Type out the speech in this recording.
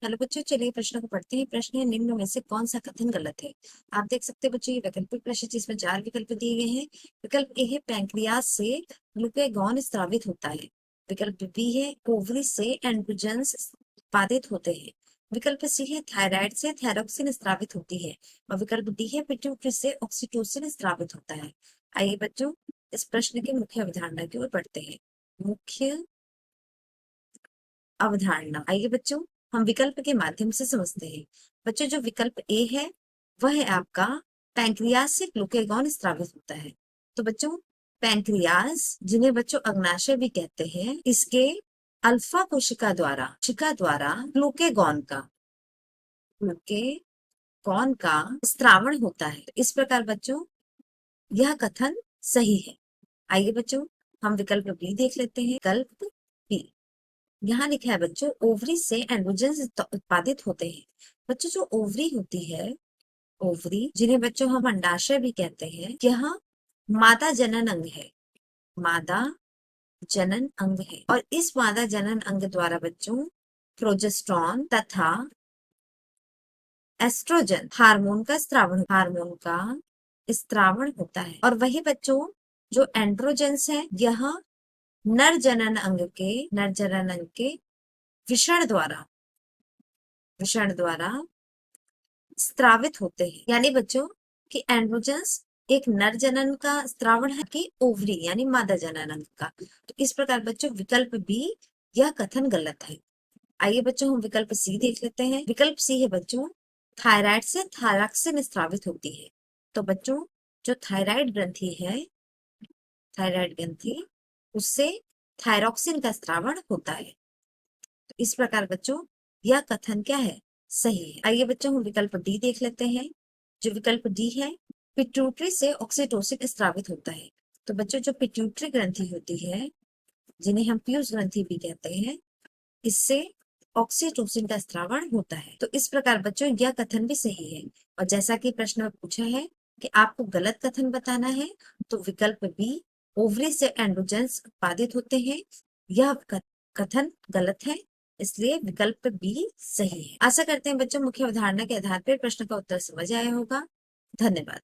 Hello बच्चों, चलिए प्रश्न को पढ़ते हैं। प्रश्न है, निम्न में से कौन सा कथन गलत है। आप देख सकते हैं बच्चों, ये वैकल्पिक प्रश्न जिसमें 4 विकल्प दिए गए हैं। विकल्प ए है पैंक्रियास से ग्लूकागॉन स्रावित होता है। विकल्प बी है ओवरी से एंड्रोजन्स उत्पादित होते हैं। विकल्प सी है थायराइड से थायरोक्सिन स्रावित होती है। और विकल्प डी है पिट्यूटरी से ऑक्सीटोसिन स्रावित होता है। आइए बच्चों, इस प्रश्न की मुख्य अवधारणा की ओर बढ़ते हैं। मुख्य अवधारणा, आइए बच्चों हम विकल्प के माध्यम से समझते हैं। बच्चों, जो विकल्प ए है वह है आपका पैंक्रियास से ग्लूकागॉन स्रावित होता है। तो बच्चों, पैंक्रियास जिन्हें बच्चों अग्नाशय भी कहते हैं, इसके अल्फा कोशिका द्वारा ग्लूकागॉन का स्त्रावण होता है। इस प्रकार बच्चों यह कथन सही है। आइए बच्चों हम विकल्प बी देख लेते हैं। विकल्प बी, यहाँ लिखा है बच्चों, ओवरी से एंड्रोजन्स उत्पादित होते हैं। बच्चों, जो ओवरी होती है, ओवरी जिन्हें बच्चों हम अंडाशय भी कहते हैं, यह मादा जनन अंग है। मादा जनन अंग है और इस मादा जनन अंग द्वारा बच्चों प्रोजेस्टेरॉन तथा एस्ट्रोजन हार्मोन का स्त्रावण होता है। और वही बच्चों जो एंड्रोजेंस है, यह नर जनन अंग के विषण द्वारा स्त्रावित होते हैं। यानी बच्चों कि एंड्रोजेंस एक नर जनन का स्त्रावण है कि ओवरी यानी मादा जनन अंग का। तो इस प्रकार बच्चों विकल्प बी, यह कथन गलत है। आइए बच्चों हम विकल्प सी देख लेते हैं। विकल्प सी है बच्चों, थायराइड से थायरॉक्सिन स्रावित होती है। तो बच्चों जो थायराइड ग्रंथि उससे थायरॉक्सिन का स्रावण होता है। तो इस प्रकार बच्चों यह कथन क्या है, सही है। आइए बच्चों हम विकल्प डी देख लेते हैं। जो विकल्प डी है, पिट्यूटरी से ऑक्सीटोसिन स्रावित होता है। तो बच्चों जो पिट्यूटरी ग्रंथि होती है, जिन्हें हम पीयूष ग्रंथि भी कहते हैं, इससे ऑक्सीटोसिन का स्रावण होता है। तो इस प्रकार बच्चों यह कथन भी सही है। और जैसा कि प्रश्न में पूछा है कि आपको गलत कथन बताना है, तो विकल्प बी, ओवरी से एंड्रोजेंस उत्पादित होते हैं, यह कथन गलत है। इसलिए विकल्प बी सही है। आशा करते हैं बच्चों मुख्य अवधारणा के आधार पर प्रश्न का उत्तर समझ आया होगा। धन्यवाद।